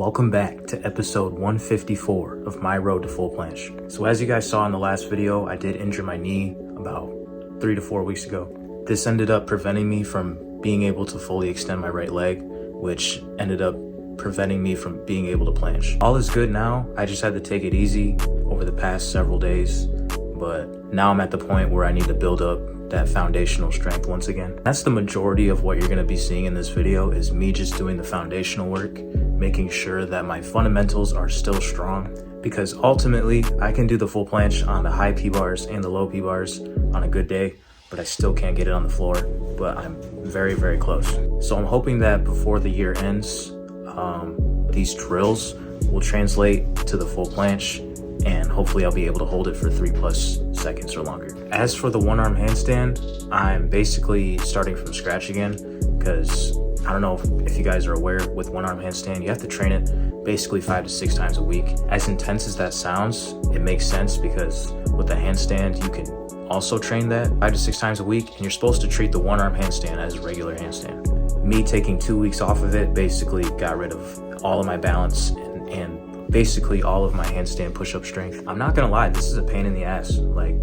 Welcome back to episode 154 of my road to full planche. So as you guys saw in the last video, I did injure my knee about 3 to 4 weeks ago. This ended up preventing me from being able to fully extend my right leg, which ended up preventing me from being able to planche. All is good now. I just had to take it easy over the past several days, but now I'm at the point where I need to build up that foundational strength once again. That's the majority of what you're going to be seeing in this video, is me just doing the foundational work, making sure that my fundamentals are still strong, because ultimately I can do the full planche on the high P-bars and the low P-bars on a good day, but I still can't get it on the floor, but I'm very, very close. So I'm hoping that before the year ends, these drills will translate to the full planche, and hopefully I'll be able to hold it for 3+ seconds or longer. As for the one arm handstand, I'm basically starting from scratch again, because I don't know if you guys are aware, with one arm handstand, you have to train it basically 5 to 6 times a week. As intense as that sounds, it makes sense, because with the handstand, you can also train that 5 to 6 times a week, and you're supposed to treat the one arm handstand as a regular handstand. Me taking 2 weeks off of it basically got rid of all of my balance and basically all of my handstand push-up strength. I'm not gonna lie, this is a pain in the ass. Like,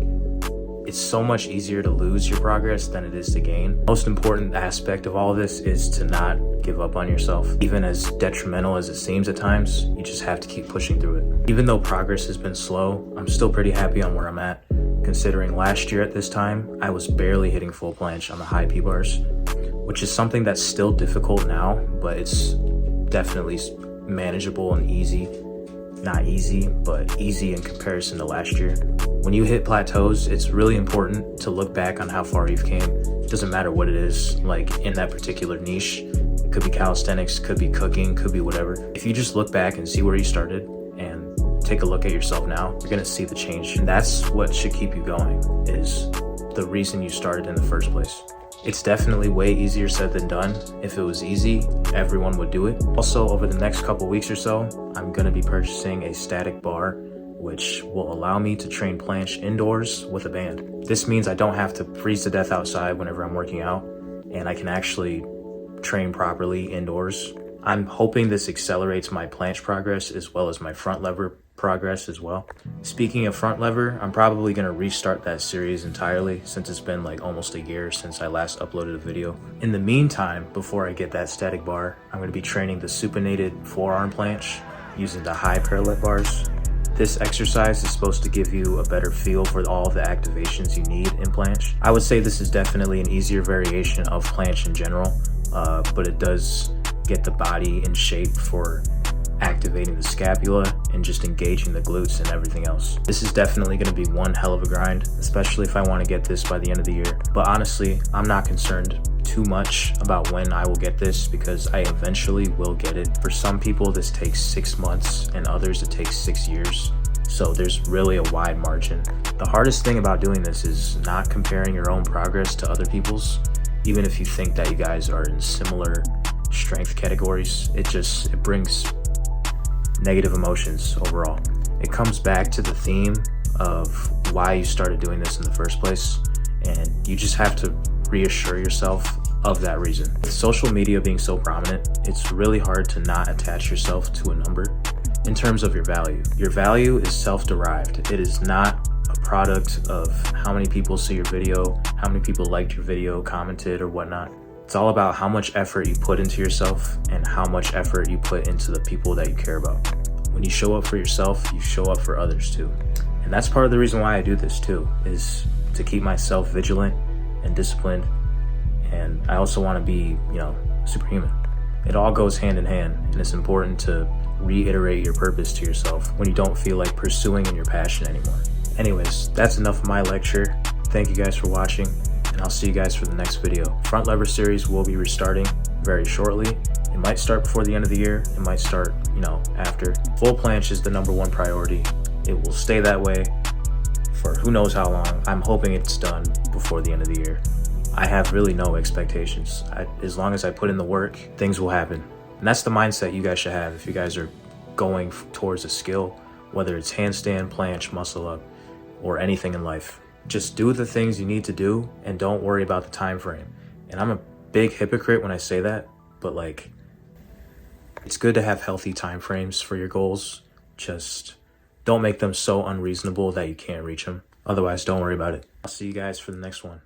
it's so much easier to lose your progress than it is to gain. Most important aspect of all of this is to not give up on yourself. Even as detrimental as it seems at times, you just have to keep pushing through it. Even though progress has been slow, I'm still pretty happy on where I'm at, considering last year at this time, I was barely hitting full planche on the high P-bars, which is something that's still difficult now, but it's definitely manageable and easy. Not easy, but easy in comparison to last year. When you hit plateaus, it's really important to look back on how far you've came. It doesn't matter what it is, like in that particular niche. It could be calisthenics, could be cooking, could be whatever. If you just look back and see where you started and take a look at yourself now, you're gonna see the change. And that's what should keep you going, is the reason you started in the first place. It's definitely way easier said than done. If it was easy, everyone would do it. Also, over the next couple weeks or so, I'm gonna be purchasing a static bar, which will allow me to train planche indoors with a band. This means I don't have to freeze to death outside whenever I'm working out, and I can actually train properly indoors. I'm hoping this accelerates my planche progress as well as my front lever progress as well. Speaking of front lever, I'm probably gonna restart that series entirely, since it's been like almost a year since I last uploaded a video. In the meantime, before I get that static bar, I'm gonna be training the supinated forearm planche using the high parallel bars. This exercise is supposed to give you a better feel for all the activations you need in planche. I would say this is definitely an easier variation of planche in general, but it does get the body in shape for activating the scapula and just engaging the glutes and everything else. This is definitely going to be one hell of a grind, especially if I want to get this by the end of the year. But honestly, I'm not concerned too much about when I will get this, because I eventually will get it. For some people, this takes 6 months, and others it takes 6 years. So there's really a wide margin. The hardest thing about doing this is not comparing your own progress to other people's. Even if you think that you guys are in similar strength categories, it brings negative emotions overall. It comes back to the theme of why you started doing this in the first place, and you just have to reassure yourself of that reason. With social media being so prominent, it's really hard to not attach yourself to a number in terms of your value. Your value is self-derived. It is not a product of how many people see your video, how many people liked your video, commented, or whatnot. It's all about how much effort you put into yourself and how much effort you put into the people that you care about. When you show up for yourself, you show up for others too. And that's part of the reason why I do this too, is to keep myself vigilant and disciplined. And I also want to be, superhuman. It all goes hand in hand, and it's important to reiterate your purpose to yourself when you don't feel like pursuing in your passion anymore. Anyways, that's enough of my lecture. Thank you guys for watching, and I'll see you guys for the next video. Front lever series will be restarting very shortly. It might start before the end of the year. It might start, after. Full planche is the #1 priority. It will stay that way for who knows how long. I'm hoping it's done before the end of the year. I have really no expectations. As long as I put in the work, things will happen. And that's the mindset you guys should have if you guys are going towards a skill, whether it's handstand, planche, muscle up, or anything in life. Just do the things you need to do and don't worry about the time frame. And I'm a big hypocrite when I say that, but like, It's good to have healthy time frames for your goals. Just don't make them so unreasonable that you can't reach them. Otherwise, don't worry about it. I'll see you guys for the next one.